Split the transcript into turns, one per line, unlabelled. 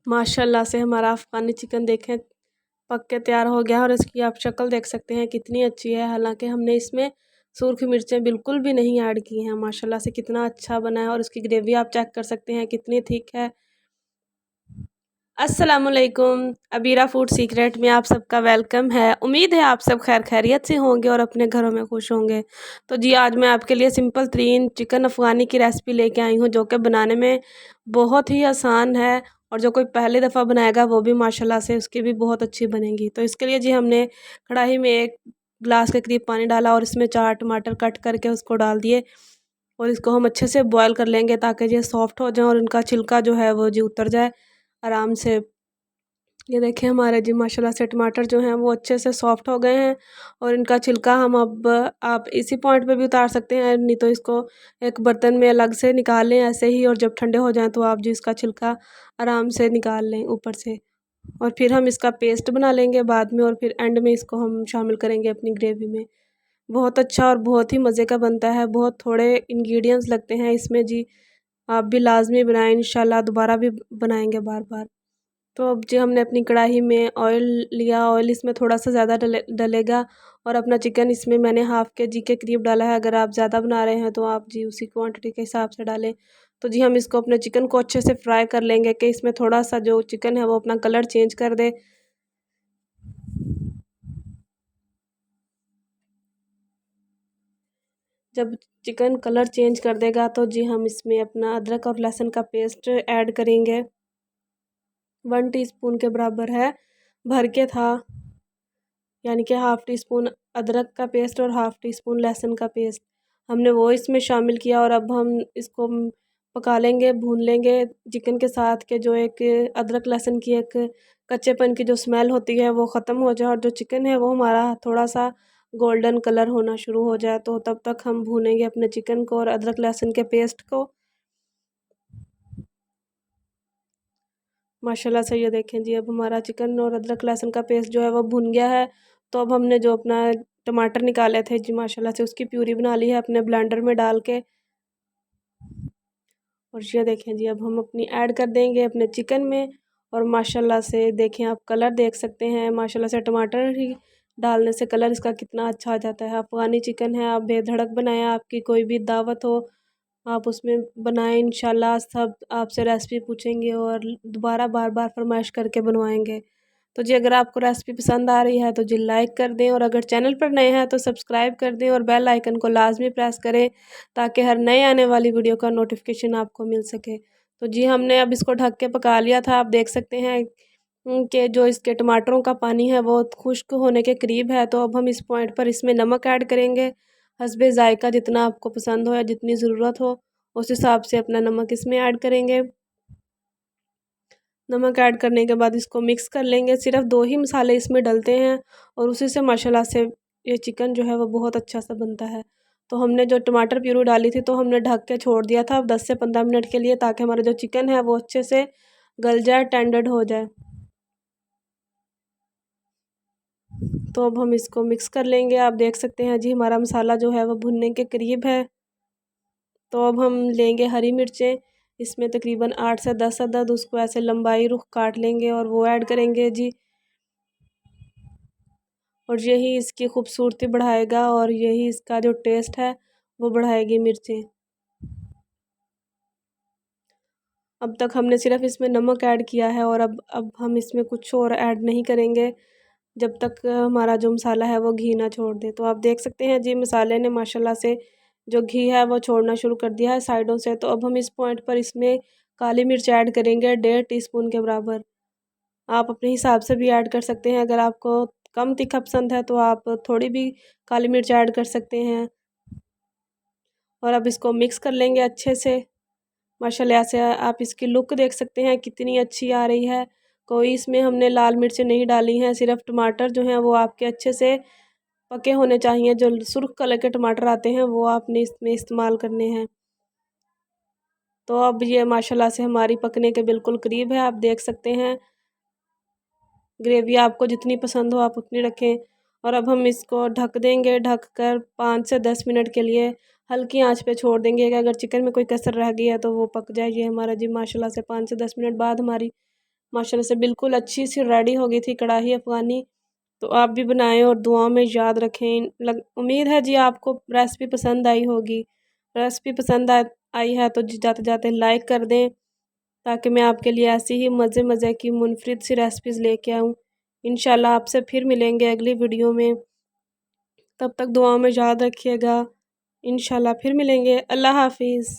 माशाल्लाह से हमारा अफ़गानी चिकन देखें पक के तैयार हो गया है और इसकी आप शक्ल देख सकते हैं कितनी अच्छी है। हालांकि हमने इसमें सुर्ख मिर्चें बिल्कुल भी नहीं ऐड की हैं। माशाल्लाह से कितना अच्छा बना है और इसकी ग्रेवी आप चेक कर सकते हैं कितनी थिक है। अस्सलामुअलैकुम, अबीरा फूड सीक्रेट में आप सबका वेलकम है। उम्मीद है आप सब खैर खैरियत से होंगे और अपने घरों में खुश होंगे। तो जी आज मैं आपके लिए सिंपल तरीन चिकन अफ़गानी की रेसिपी लेके आई हूँ जो कि बनाने में बहुत ही आसान है और जो कोई पहली दफ़ा बनाएगा वो भी माशाल्लाह से उसकी भी बहुत अच्छी बनेगी। तो इसके लिए जी हमने कढ़ाई में 1 गिलास के करीब पानी डाला और इसमें 4 टमाटर कट करके उसको डाल दिए और इसको हम अच्छे से बॉयल कर लेंगे ताकि ये सॉफ्ट हो जाए और इनका छिलका जो है वो जी उतर जाए आराम से। ये देखिए हमारे जी माशाल्लाह से टमाटर जो हैं वो अच्छे से सॉफ्ट हो गए हैं और इनका छिलका हम अब आप इसी पॉइंट पे भी उतार सकते हैं, नहीं तो इसको एक बर्तन में अलग से निकाल लें ऐसे ही, और जब ठंडे हो जाएं तो आप जी इसका छिलका आराम से निकाल लें ऊपर से। और फिर हम इसका पेस्ट बना लेंगे बाद में और फिर एंड में इसको हम शामिल करेंगे अपनी ग्रेवी में। बहुत अच्छा और बहुत ही मज़े का बनता है। बहुत थोड़े इंग्रेडिएंट्स लगते हैं इसमें जी, आप भी लाजमी बनाएं, इंशाल्लाह दोबारा भी बनाएंगे बार बार। तो अब जी हमने अपनी कढ़ाई में ऑयल लिया, ऑयल इसमें थोड़ा सा ज़्यादा डलेगा और अपना चिकन इसमें मैंने हाफ़ केजी के करीब डाला है। अगर आप ज़्यादा बना रहे हैं तो आप जी उसी क्वांटिटी के हिसाब से डालें। तो जी हम इसको अपने चिकन को अच्छे से फ्राई कर लेंगे कि इसमें थोड़ा सा जो चिकन है वो अपना कलर चेंज कर दे। जब चिकन कलर चेंज कर देगा तो जी हम इसमें अपना अदरक और लहसुन का पेस्ट ऐड करेंगे। 1 टीस्पून के बराबर है, भर के था, यानी कि हाफ़ टी स्पून अदरक का पेस्ट और हाफ़ टी स्पून लहसुन का पेस्ट हमने वो इसमें शामिल किया। और अब हम इसको पका लेंगे, भून लेंगे चिकन के साथ के जो एक अदरक लहसुन की एक कच्चेपन की जो स्मेल होती है वो ख़त्म हो जाए और जो चिकन है वो हमारा थोड़ा सा गोल्डन कलर होना शुरू हो जाए। तो तब तक हम भूनेंगे अपने चिकन को और अदरक लहसुन के पेस्ट को। माशाल्लाह से ये देखें जी अब हमारा चिकन और अदरक लहसुन का पेस्ट जो है वो भुन गया है। तो अब हमने जो अपना टमाटर निकाले थे जी माशाल्लाह से उसकी प्यूरी बना ली है अपने ब्लेंडर में डाल के। और ये देखें जी अब हम अपनी ऐड कर देंगे अपने चिकन में। और माशाल्लाह से देखें आप कलर देख सकते हैं, माशाल्लाह से टमाटर ही डालने से कलर इसका कितना अच्छा आ जाता है। अफ़गानी चिकन है, आप बेधड़क बनाएं, आपकी कोई भी दावत हो आप उसमें बनाएं, इंशाल्लाह सब आपसे रेसिपी पूछेंगे और दोबारा बार बार फरमाइश करके बनवाएंगे। तो जी अगर आपको रेसिपी पसंद आ रही है तो जी लाइक कर दें और अगर चैनल पर नए हैं तो सब्सक्राइब कर दें और बेल आइकन को लाजमी प्रेस करें ताकि हर नए आने वाली वीडियो का नोटिफिकेशन आपको मिल सके। तो जी हमने अब इसको ढक के पका लिया था। आप देख सकते हैं कि जो इसके टमाटरों का पानी है वो खुश्क होने के करीब है। तो अब हम इस पॉइंट पर इसमें नमक ऐड करेंगे हस्बे ज़ायका, जितना आपको पसंद हो या जितनी ज़रूरत हो उस हिसाब से अपना नमक इसमें ऐड करेंगे। नमक ऐड करने के बाद इसको मिक्स कर लेंगे। सिर्फ 2 ही मसाले इसमें डलते हैं और उसी से माशाल्लाह से ये चिकन जो है वो बहुत अच्छा सा बनता है। तो हमने जो टमाटर प्यूरी डाली थी तो हमने ढक के छोड़ दिया था 10 से 15 मिनट के लिए ताकि हमारा जो चिकन है वो अच्छे से गल जाए, टेंडर्ड हो जाए। तो अब हम इसको मिक्स कर लेंगे। आप देख सकते हैं जी हमारा मसाला जो है वो भुनने के करीब है। तो अब हम लेंगे हरी मिर्चें, इसमें तकरीबन 8 से 10 अदद, उसको ऐसे लंबाई रुख काट लेंगे और वो ऐड करेंगे जी। और यही इसकी खूबसूरती बढ़ाएगा और यही इसका जो टेस्ट है वो बढ़ाएगी मिर्चें। अब तक हमने सिर्फ इसमें नमक ऐड किया है और अब हम इसमें कुछ और ऐड नहीं करेंगे जब तक हमारा जो मसाला है वो घी ना छोड़ दे। तो आप देख सकते हैं जी मसाले ने माशाल्लाह से जो घी है वो छोड़ना शुरू कर दिया है साइडों से। तो अब हम इस पॉइंट पर इसमें काली मिर्च ऐड करेंगे 1.5 टीस्पून के बराबर। आप अपने हिसाब से भी ऐड कर सकते हैं, अगर आपको कम तीखा पसंद है तो आप थोड़ी भी काली मिर्च ऐड कर सकते हैं। और अब इसको मिक्स कर लेंगे अच्छे से। माशाल्लाह से आप इसकी लुक देख सकते हैं कितनी अच्छी आ रही है। कोई इसमें हमने लाल मिर्चें नहीं डाली हैं, सिर्फ टमाटर जो हैं वो आपके अच्छे से पके होने चाहिए। जो सुर्ख कलर के टमाटर आते हैं वो आपने इसमें इस्तेमाल करने हैं। तो अब ये माशाल्लाह से हमारी पकने के बिल्कुल करीब है। आप देख सकते हैं ग्रेवी आपको जितनी पसंद हो आप उतनी रखें। और अब हम इसको ढक देंगे, ढक कर 5 से 10 मिनट के लिए हल्की आंच पे छोड़ देंगे कि अगर चिकन में कोई कसर रह गई है तो वो पक जाए। ये हमारा जी माशाल्लाह से 5 से 10 मिनट बाद हमारी माशाल्लाह से बिल्कुल अच्छी सी रेडी हो गई थी कढ़ाई अफ़गानी। तो आप भी बनाएं और दुआओं में याद रखें। उम्मीद है जी आपको रेसिपी पसंद आई होगी। रेसिपी पसंद आई है तो जाते जाते लाइक कर दें, ताकि मैं आपके लिए ऐसी ही मज़े मज़े की मुनफरिद सी रेसिपीज़ लेके आऊँ। इंशाल्लाह आपसे फिर मिलेंगे अगली वीडियो में। तब तक दुआओं में याद रखिएगा। इंशाल्लाह फिर मिलेंगे। अल्लाह हाफिज़।